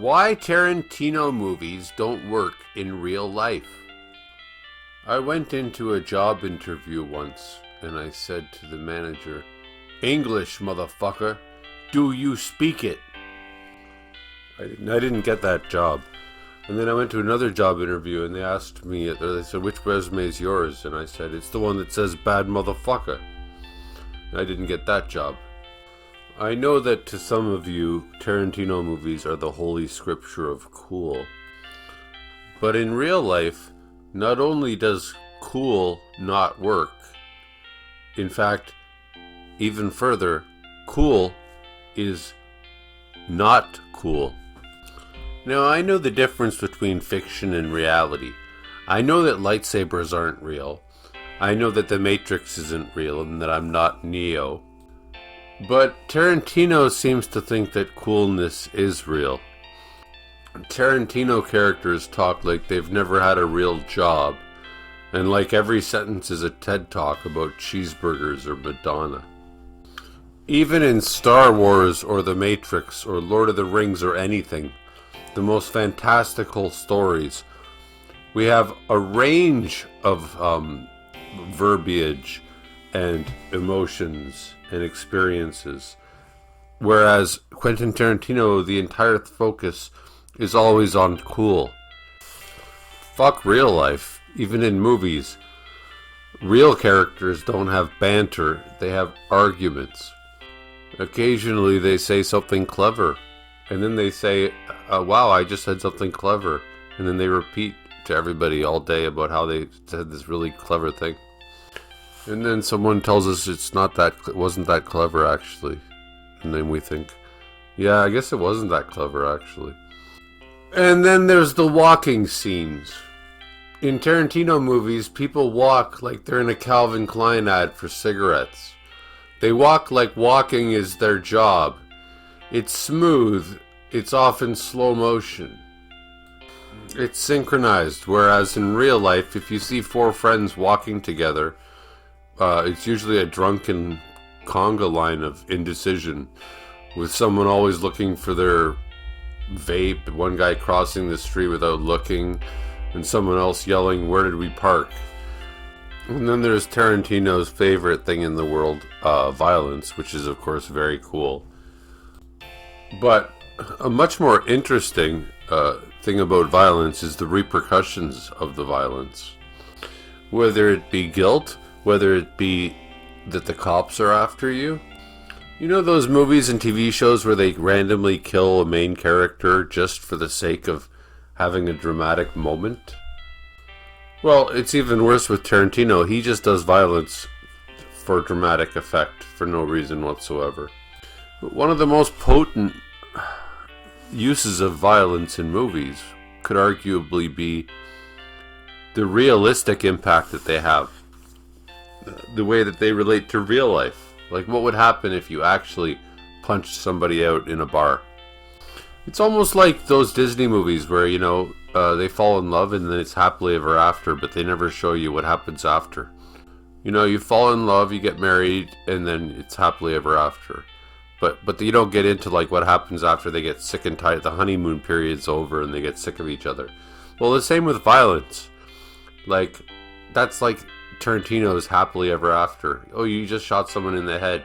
Why Tarantino movies don't work in real life. I went into a job interview once and I said to the manager, "English, motherfucker, do you speak it?" I didn't get that job. And then I went to another job interview and they asked me, they said, "Which resume is yours?" And I said, "It's the one that says bad motherfucker." And I didn't get that job. I know that to some of you, Tarantino movies are the holy scripture of cool. But in real life, not only does cool not work, in fact, even further, cool is not cool. Now, I know the difference between fiction and reality. I know that lightsabers aren't real. I know that the Matrix isn't real and that I'm not Neo. But Tarantino seems to think that coolness is real. Tarantino characters talk like they've never had a real job, and like every sentence is a TED Talk about cheeseburgers or Madonna. Even in Star Wars or The Matrix or Lord of the Rings or anything, the most fantastical stories, we have a range of verbiage and emotions and experiences, whereas Quentin Tarantino, the entire focus is always on cool. Fuck real life. Even in movies, real characters don't have banter, they have arguments. Occasionally they say something clever, and then they say, "Wow, I just said something clever," and then they repeat to everybody all day about how they said this really clever thing. And then someone tells us it wasn't that clever actually. And then we think, yeah, I guess it wasn't that clever actually. And then there's the walking scenes. In Tarantino movies, people walk like they're in a Calvin Klein ad for cigarettes. They walk like walking is their job. It's smooth. It's often slow motion. It's synchronized, whereas in real life, if you see four friends walking together, it's usually a drunken conga line of indecision, with someone always looking for their vape, one guy crossing the street without looking, and someone else yelling, "Where did we park?" And then there's Tarantino's favorite thing in the world, violence, which is of course very cool. But a much more interesting thing about violence is the repercussions of the violence. Whether it be guilt, whether it be that the cops are after you. You know those movies and TV shows where they randomly kill a main character just for the sake of having a dramatic moment? Well, it's even worse with Tarantino. He just does violence for dramatic effect, for no reason whatsoever. One of the most potent uses of violence in movies could arguably be the realistic impact that they have. The way that they relate to real life. Like, what would happen if you actually punched somebody out in a bar? It's almost like those Disney movies where, they fall in love and then it's happily ever after, but they never show you what happens after. You fall in love, you get married, and then it's happily ever after. But you don't get into like what happens after they get sick and tired, the honeymoon period's over and they get sick of each other. Well, the same with violence. Like, that's like Tarantino's happily ever after. Oh, you just shot someone in the head.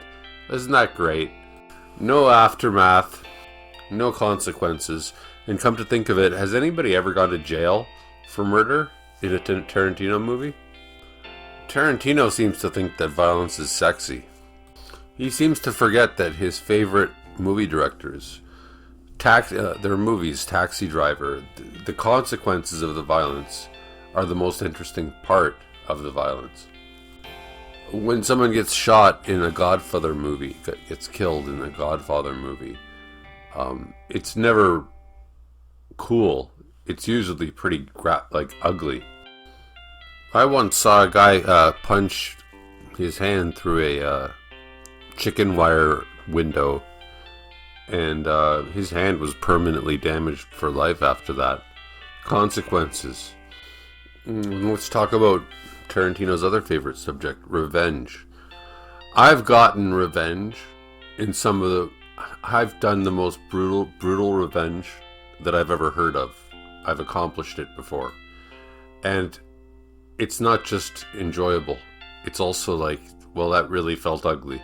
Isn't that great? No aftermath, no consequences. And come to think of it, has anybody ever gone to jail for murder in a Tarantino movie? Tarantino seems to think that violence is sexy. He seems to forget that his favorite movie directors, their movies, Taxi Driver, the consequences of the violence are the most interesting part of the violence. When someone gets shot in a Godfather movie, gets killed in a Godfather movie, it's never cool. It's usually pretty ugly. I once saw a guy punch his hand through a chicken wire window, and his hand was permanently damaged for life after that. Consequences. Let's talk about Tarantino's other favorite subject, revenge. I've gotten revenge in I've done the most brutal revenge that I've ever heard of. I've accomplished it before. And it's not just enjoyable. It's also like, well, that really felt ugly.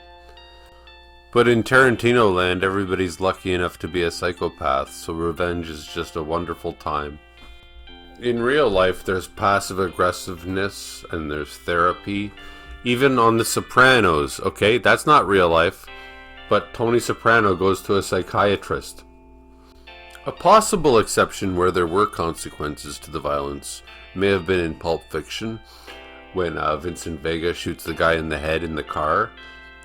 But in Tarantino land, everybody's lucky enough to be a psychopath, so revenge is just a wonderful time. In real life, there's passive aggressiveness and there's therapy. Even on The Sopranos, okay, that's not real life, but Tony Soprano goes to a psychiatrist. A possible exception where there were consequences to the violence may have been in Pulp Fiction, when Vincent Vega shoots the guy in the head in the car,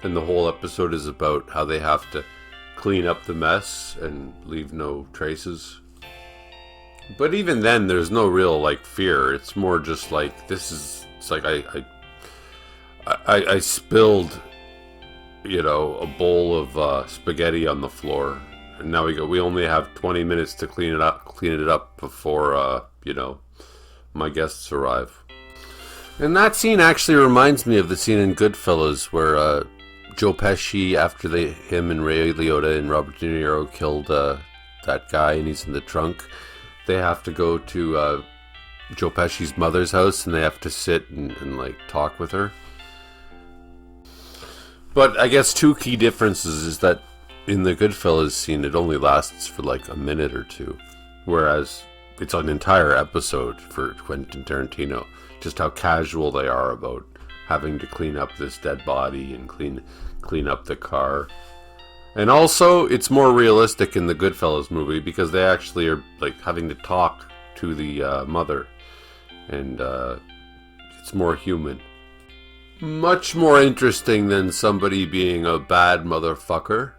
and the whole episode is about how they have to clean up the mess and leave no traces. But even then, there's no real, like, fear. It's more just like, it's like I spilled, you know, a bowl of spaghetti on the floor, and now we only have 20 minutes to clean it up before, you know, my guests arrive. And that scene actually reminds me of the scene in Goodfellas where Joe Pesci, after him and Ray Liotta and Robert De Niro killed that guy and he's in the trunk, they have to go to Joe Pesci's mother's house and they have to sit and like talk with her. But I guess two key differences is that in the Goodfellas scene it only lasts for like a minute or two, whereas it's an entire episode for Quentin Tarantino, just how casual they are about having to clean up this dead body and clean up the car. And also, it's more realistic in the Goodfellas movie because they actually are like having to talk to the mother, and it's more human. Much more interesting than somebody being a bad motherfucker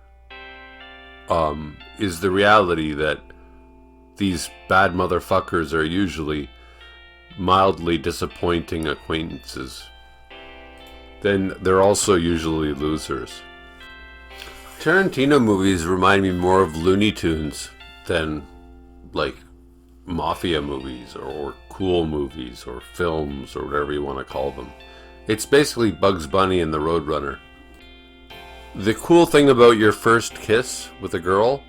is the reality that these bad motherfuckers are usually mildly disappointing acquaintances. Then they're also usually losers. Tarantino movies remind me more of Looney Tunes than like mafia movies or cool movies or films or whatever you want to call them. It's basically Bugs Bunny and the Roadrunner. The cool thing about your first kiss with a girl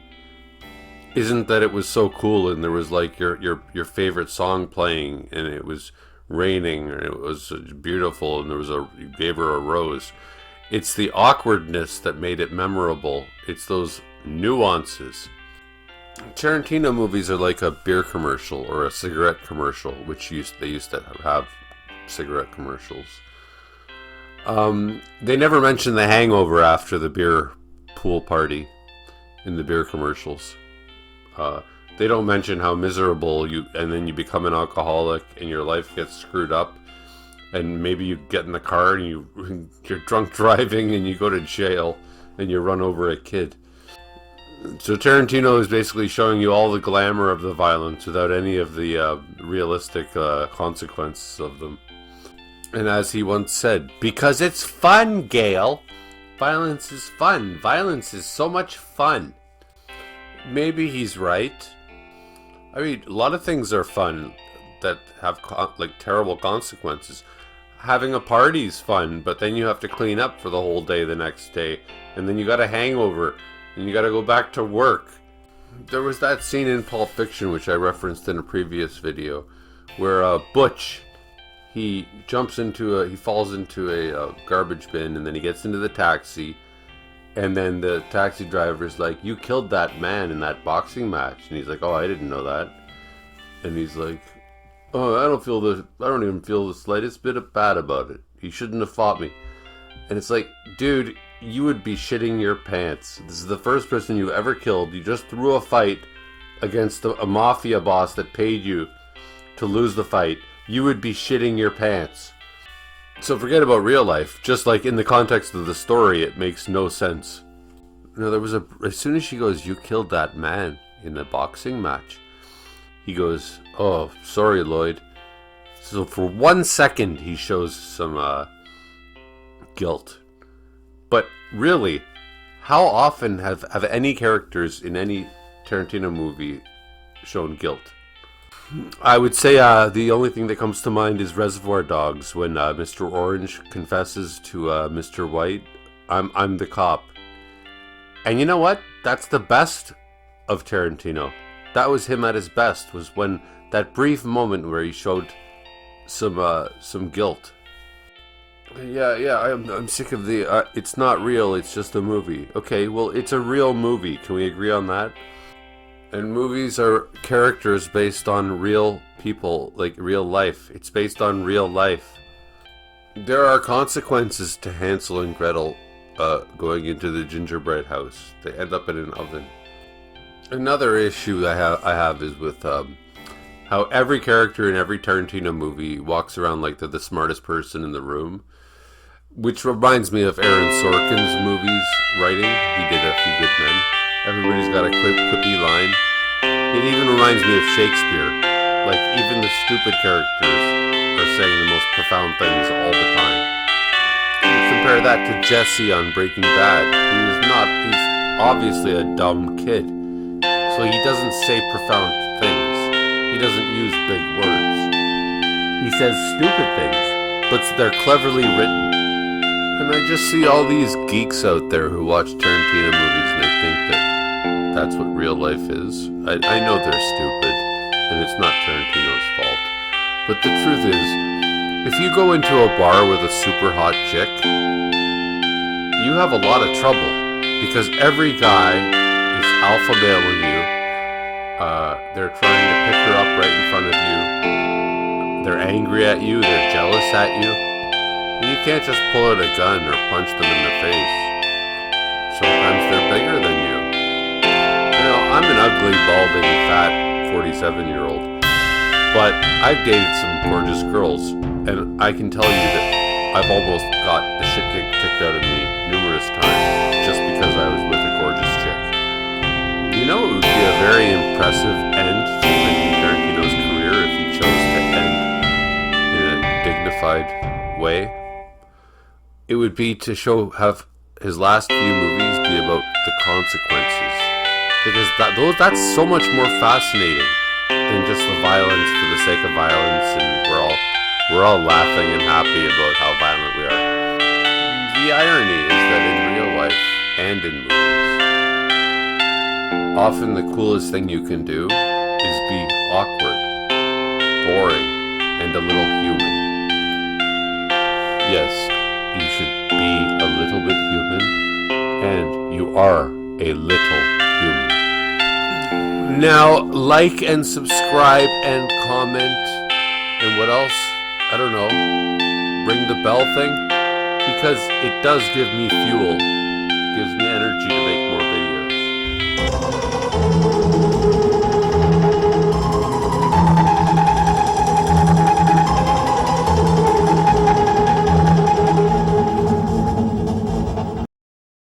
isn't that it was so cool and there was like your favorite song playing and it was raining and it was beautiful and you gave her a rose. It's the awkwardness that made it memorable. It's those nuances. Tarantino movies are like a beer commercial or a cigarette commercial, which they used to have cigarette commercials. They never mention the hangover after the beer pool party in the beer commercials. They don't mention how miserable and then you become an alcoholic and your life gets screwed up, and maybe you get in the car and you're drunk driving and you go to jail and you run over a kid. So Tarantino is basically showing you all the glamour of the violence without any of the realistic consequences of them. And as he once said, because it's fun, Gail. Violence is fun. Violence is so much fun. Maybe he's right. I mean, a lot of things are fun that have like terrible consequences. Having a party's fun, but then you have to clean up for the whole day the next day, and then you got a hangover, and you got to go back to work. There was that scene in Pulp Fiction, which I referenced in a previous video, where Butch, he falls into a garbage bin, and then he gets into the taxi, and then the taxi driver's like, "You killed that man in that boxing match," and he's like, "Oh, I didn't know that," and he's like, "Oh, I don't even feel the slightest bit of bad about it. He shouldn't have fought me." And it's like, dude, you would be shitting your pants. This is the first person you ever killed. You just threw a fight against a mafia boss that paid you to lose the fight. You would be shitting your pants. So forget about real life. Just like in the context of the story, it makes no sense. As soon as she goes, "You killed that man in a boxing match," he goes, "Oh, sorry, Lloyd." So for 1 second, he shows some guilt. But really, how often have any characters in any Tarantino movie shown guilt? I would say the only thing that comes to mind is Reservoir Dogs, when Mr. Orange confesses to Mr. White, I'm the cop. And you know what? That's the best of Tarantino. that was him at his best, was when that brief moment where he showed some guilt. Yeah, I'm sick of the, it's not real, it's just a movie. Okay, well, it's a real movie. Can we agree on that? And movies are characters based on real people, like real life. It's based on real life. There are consequences to Hansel and Gretel going into the gingerbread house. They end up in an oven. Another issue I have is with how every character in every Tarantino movie walks around like they're the smartest person in the room. Which reminds me of Aaron Sorkin's movies writing. He did A Few Good Men. Everybody's got a quippy line. It even reminds me of Shakespeare. Like, even the stupid characters are saying the most profound things all the time. You compare that to Jesse on Breaking Bad. He's obviously a dumb kid. So he doesn't say profound things. He doesn't use big words. He says stupid things, but they're cleverly written. And I just see all these geeks out there who watch Tarantino movies and they think that that's what real life is. I know they're stupid, and it's not Tarantino's fault. But the truth is, if you go into a bar with a super hot chick, you have a lot of trouble. Because every guy is alpha mailing you. They're trying to pick her up right in front of you. They're angry at you. They're jealous at you. You can't just pull out a gun or punch them in the face. Sometimes they're bigger than you. You know, I'm an ugly, balding, fat 47-year-old. But I've dated some gorgeous girls. And I can tell you that I've almost got the shit kicked out of me numerous times just because I was with a gorgeous chick. You know, it would be a very impressive end to Quentin Tarantino's career if he chose to end in a dignified way. It would be to have his last few movies be about the consequences, because that's so much more fascinating than just the violence for the sake of violence, and we're all laughing and happy about how violent we are. The irony is that in real life and in movies, often the coolest thing you can do is be awkward, boring, and a little human. Yes, you should be a little bit human, and you are a little human. Now, like and subscribe and comment, and what else? I don't know. Ring the bell thing, because it does give me fuel, gives me energy to